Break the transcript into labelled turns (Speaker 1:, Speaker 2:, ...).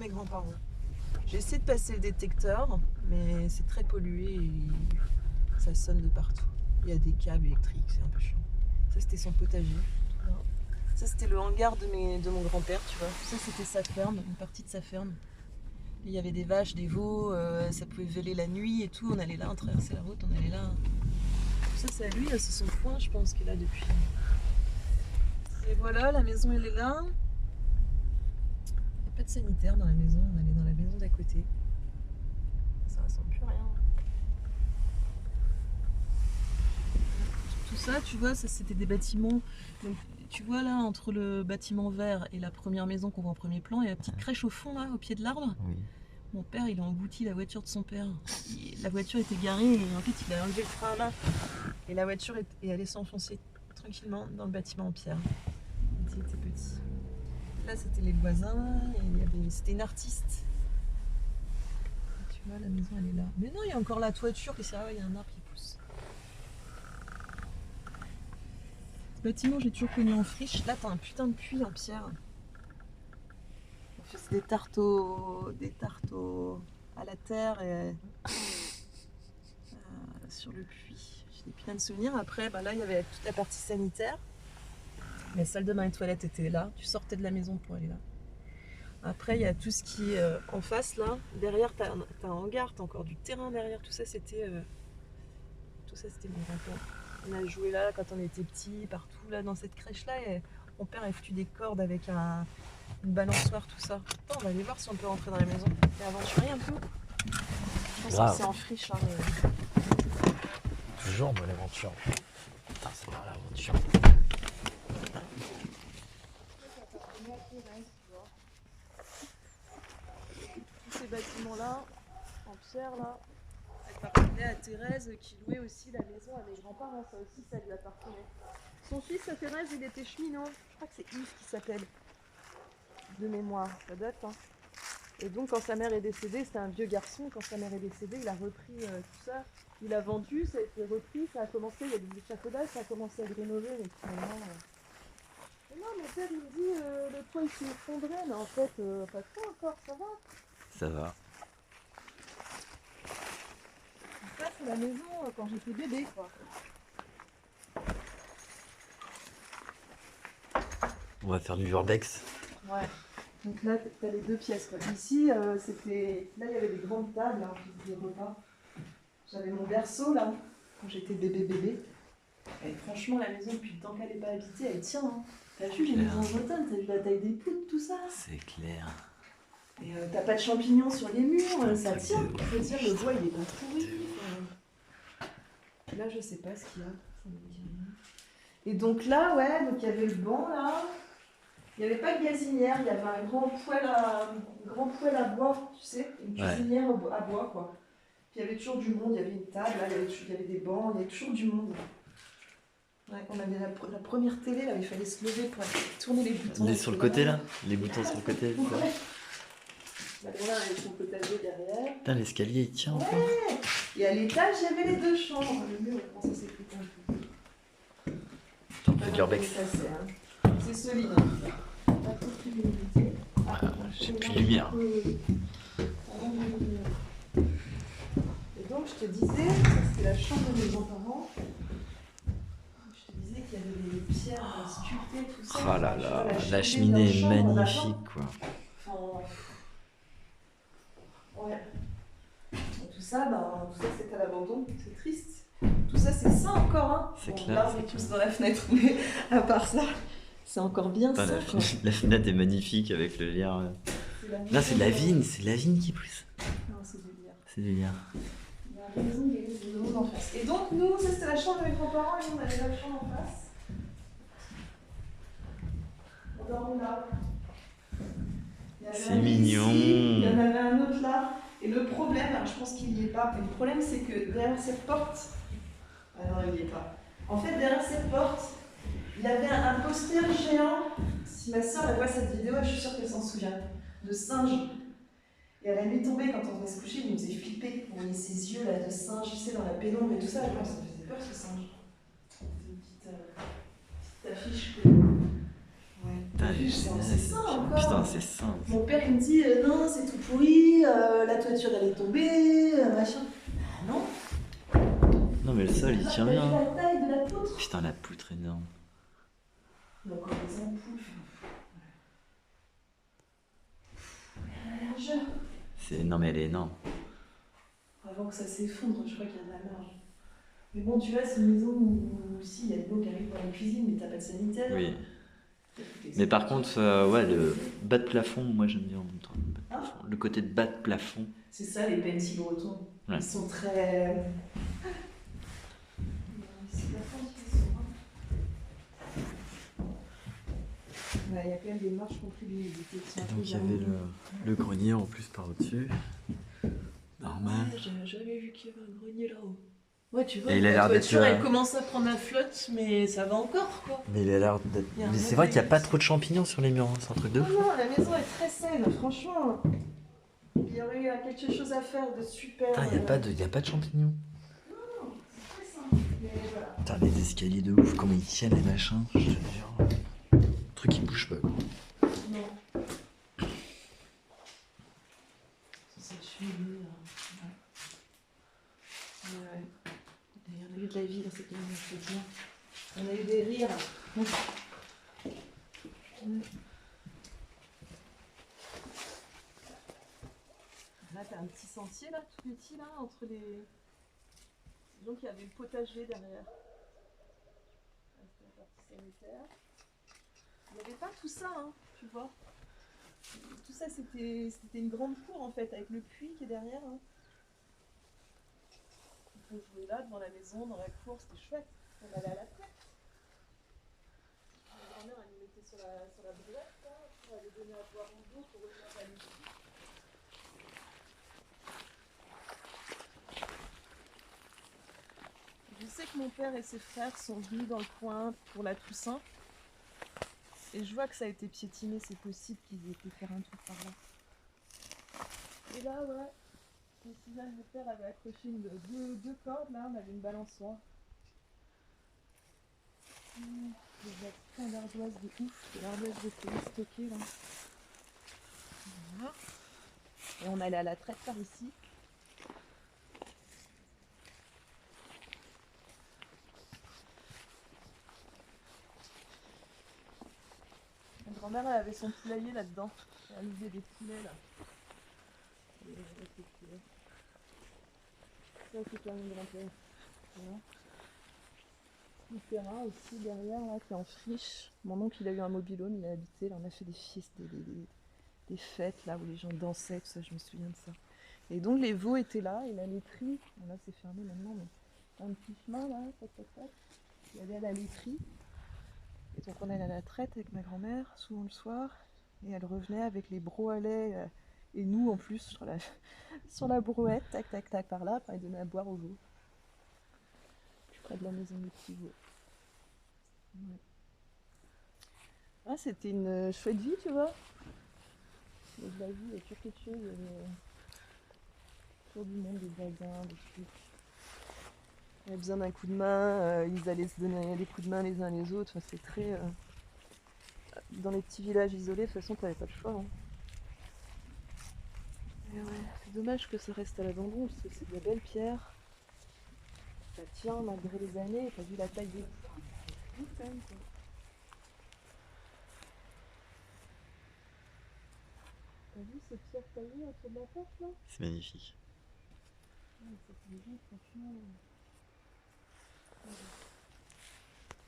Speaker 1: mes grands-parents. J'ai essayé de passer le détecteur, mais c'est très pollué et ça sonne de partout. Il y a des câbles électriques, c'est un peu chiant. Ça, c'était son potager. Ça, c'était le hangar de mon grand-père, tu vois. Ça, c'était sa ferme, une partie de sa ferme. Et il y avait des vaches, des veaux, ça pouvait voler la nuit et tout. On allait là, on traversait la route, on allait là. Ça, c'est à lui, c'est son foin, je pense, qu'il a depuis. Et voilà, la maison, elle est là. Il n'y a pas de sanitaire dans la maison, on allait dans la maison d'à côté. Ça ressemble plus à rien. Tout ça, tu vois, ça c'était des bâtiments. Donc, tu vois là, entre le bâtiment vert et la première maison qu'on voit en premier plan, il y a la petite crèche au fond là, au pied de l'arbre.
Speaker 2: Oui.
Speaker 1: Mon père, il a embouti la voiture de son père. La voiture était garée et en fait, il a enlevé le frein à main. Et la voiture est allée s'enfoncer tranquillement dans le bâtiment en pierre. Quand il était petit. Là, c'était les voisins. C'était une artiste. Tu vois, la maison, elle est là. Mais non, il y a encore la toiture. Il y a un arbre qui pousse. Ce bâtiment, j'ai toujours connu en friche. Là, t'as un putain de puits en pierre. On fait des tartes à la terre et sur le puits. J'ai des plein de souvenirs. Après, là, il y avait toute la partie sanitaire. La salle de bain et toilette étaient là. Tu sortais de la maison pour aller là. Après, il y a tout ce qui est en face, là. Derrière, t'as un hangar, t'as encore du terrain derrière. Tout ça, c'était mon grand-père. On a joué là quand on était petit, partout là dans cette crèche-là. Et mon père a foutu des cordes avec une balançoire, tout ça. Attends, on va aller voir si on peut rentrer dans la maison. Et aventurer un peu. Je pense que c'est en friche. Hein, mais...
Speaker 2: Toujours moi l'aventure. Putain, c'est pas l'aventure.
Speaker 1: Tous ces bâtiments-là, en pierre, là, ça appartenait à Thérèse qui louait aussi la maison à mes grands-parents. Ça aussi, ça lui appartenait. Son fils, à Thérèse, il était cheminot. Je crois que c'est Yves qui s'appelle. De mémoire, ça date. Hein. Et donc, quand sa mère est décédée, c'était un vieux garçon. Quand sa mère est décédée, il a repris tout ça. Il a vendu, ça a été repris, ça a commencé, il y a des échafaudages, ça a commencé à être rénové, mais finalement... Et non, mon père, il me dit, le toit, il s'est effondré, mais en fait, pas trop encore, ça va.
Speaker 2: Ça va.
Speaker 1: Ça, c'est la maison quand j'étais bébé, quoi.
Speaker 2: On va faire du urbex.
Speaker 1: Ouais. Donc là, t'as les deux pièces, quoi. Ici, c'était... Là, il y avait des grandes tables, hein, des repas. J'avais mon berceau, là, quand j'étais bébé. Et franchement, la maison, depuis le temps qu'elle n'est pas habitée, elle tient. Hein. T'as vu les maisons en automne, t'as vu la taille des poutres, tout ça.
Speaker 2: C'est clair.
Speaker 1: Et t'as pas de champignons sur les murs, ça tient. Je veux dire, le bois, il est pas pourri. Là, je sais pas ce qu'il y a. Ça me dit rien. Et donc là, ouais, donc il y avait le banc, là. Il n'y avait pas de gazinière, il y avait un grand poêle à bois, tu sais, une cuisinière à bois, quoi. Puis il y avait toujours du monde, il y avait une table, là, il y avait des bancs, il y avait toujours du monde. Ouais, on avait la première télé, là, il fallait se lever pour tourner les boutons.
Speaker 2: Les sur le côté, là. Les boutons sur le côté, c'est ça.
Speaker 1: Là, on avait son potager derrière.
Speaker 2: Putain, l'escalier, il tient encore.
Speaker 1: Ouais. Et à l'étage, il y avait les deux chambres. Le mur, comment ça s'écrit un peu.
Speaker 2: T'en fais du urbex.
Speaker 1: C'est solide. Hein. Pas trop de humidité.
Speaker 2: J'ai plus de lumière.
Speaker 1: Et donc, je te disais, ça c'était la chambre de mes grands-parents. Je te disais qu'il y avait des pierres sculptées, tout ça.
Speaker 2: Oh là là, la cheminée est magnifique, quoi.
Speaker 1: Enfin, ouais. Et tout ça, c'est à l'abandon. C'est triste. Tout ça, c'est ça encore. Hein.
Speaker 2: C'est clair.
Speaker 1: Là, on est tous dans la fenêtre, mais à part ça, c'est encore bien ça.
Speaker 2: La fenêtre est magnifique avec le lierre. Là, c'est de la vigne, qui pousse.
Speaker 1: Non, c'est du lierre.
Speaker 2: C'est du lierre.
Speaker 1: Il y a une maison qui est de l'eau en face. Et donc, nous, ça c'était la chambre de mes grands-parents et nous, on avait la chambre en face. On dormait là.
Speaker 2: C'est mignon.
Speaker 1: Il y en avait un autre là. Et le problème, je pense qu'il n'y est pas. Et le problème, c'est que derrière cette porte. Ah non, il n'y est pas. En fait, derrière cette porte, il y avait un poster géant. Si ma soeur elle voit cette vidéo, je suis sûre qu'elle s'en souvient. De singe. Et à la nuit tombée, quand on venait se coucher, il nous faisait flipper. On voyait ses yeux là, de singe, tu sais, dans la pénombre et tout ça. Ça me faisait peur ce singe. C'est une petite affiche que. Ouais.
Speaker 2: Putain, elle est
Speaker 1: C'est
Speaker 2: géniale.
Speaker 1: ça encore.
Speaker 2: Putain, c'est ça.
Speaker 1: Mon père il me dit non, c'est tout pourri, la toiture elle est tombée, machin. Ah non.
Speaker 2: Non, mais le sol, il tient
Speaker 1: T'as vu
Speaker 2: bien.
Speaker 1: la taille de la poutre?
Speaker 2: Putain, la poutre énorme.
Speaker 1: Il y a encore des ampoules. La largeur.
Speaker 2: Non, mais elle est énorme.
Speaker 1: Avant que ça s'effondre, je crois qu'il y a de la marge. Mais bon, tu vois, c'est une maison où si, il y a de l'eau qui arrive dans la cuisine, mais t'as pas de sanitaire.
Speaker 2: Oui. Mais par contre, ouais, le bas de plafond, moi j'aime bien en même temps. Le côté de bas de plafond.
Speaker 1: C'est ça, les pencils bretons.
Speaker 2: Ouais.
Speaker 1: Ils sont très. Il y a quand même des marches qu'on fait l'humidité.
Speaker 2: Et donc il y avait le grenier en plus par au-dessus. Normal.
Speaker 1: Ouais, j'avais vu qu'il y avait un grenier là-haut. Ouais, tu vois,
Speaker 2: Et il a
Speaker 1: la
Speaker 2: l'air d'être,
Speaker 1: toiture, elle commence à prendre la flotte, mais ça va encore, quoi.
Speaker 2: Mais il a l'air d'être.
Speaker 1: Il y a un
Speaker 2: Mais c'est
Speaker 1: mec
Speaker 2: vrai qu'il n'y a
Speaker 1: avec-
Speaker 2: pas trop de champignons sur les murs, hein, c'est un truc de
Speaker 1: Non,
Speaker 2: fou.
Speaker 1: non, la maison est très saine, franchement. Il y aurait quelque chose à faire de super.
Speaker 2: Putain, il n'y a pas de champignons.
Speaker 1: Non, c'est très simple. Mais voilà.
Speaker 2: Putain, les escaliers de ouf, comment ils tiennent les machins, je te jure. Le truc qui bouge pas, quoi.
Speaker 1: Non. C'est cette cheminée, là. Ouais. Il y en a eu de la vie dans cette maison, je peux dire. On a eu des rires. Ouais. Là, t'as un petit sentier, là, tout petit, là, entre les... Donc, il y avait le potager derrière. Là, c'était la partie sanitaire. Il n'y avait pas tout ça, hein, tu vois. Tout ça, c'était une grande cour, en fait, avec le puits qui est derrière. Hein. On pouvait jouer là, devant la maison, dans la cour, c'était chouette. On allait à la fête. Ma grand-mère, elle nous mettait sur la brouette, là, pour aller donner à boire en dos, pour revenir à l'église. Je sais que mon père et ses frères sont venus dans le coin pour la Toussaint. Et je vois que ça a été piétiné, c'est possible qu'ils aient été faire un truc par là. Et là, ouais, je me souviens que mon père avait accroché deux cordes, là, on avait une balançoire. Il y a plein d'ardoises de ouf, de l'ardoise de colis stockée, là. Voilà. Et on allait à la traite par ici. Ma grand-mère, elle avait son poulailler là-dedans. Elle élevait des poulets, là. Ça, c'est quand même mon grand-père. Voilà. Le terrain aussi derrière, là, qui est en friche. Mon oncle, il a eu un mobil-home, il a habité. Là, on a fait des fiestes, des fêtes, là, où les gens dansaient, tout ça, je me souviens de ça. Et donc, les veaux étaient là, et la laiterie, bon, là, c'est fermé maintenant, mais un petit chemin, là, tac, tac, tac. Il y avait à la laiterie. Et donc, on allait à la traite avec ma grand-mère, souvent le soir. Et elle revenait avec les brohalets, et nous, en plus, sur la brouette, tac, tac, tac, par là, pour aller donner à boire aux veaux. Près de la maison des petits veaux. Ouais. Ah, c'était une chouette vie, tu vois. Mais je l'ai vu, il y a toujours quelque chose. Il y avait autour du monde, des voisins, des trucs. Il y avait besoin d'un coup de main, ils allaient se donner des coups de main les uns les autres. Enfin, c'est très. Dans les petits villages isolés, de toute façon, t'avais pas le choix. Hein. Et ouais, c'est dommage que ça reste à l'abandon, parce que c'est de la belle pierre. Ça tient malgré les années, t'as vu la taille des poutres. C'est quand même, quoi. T'as vu ces pierres taillées autour de la porte là?
Speaker 2: C'est magnifique.
Speaker 1: Ouais, cette maison, franchement.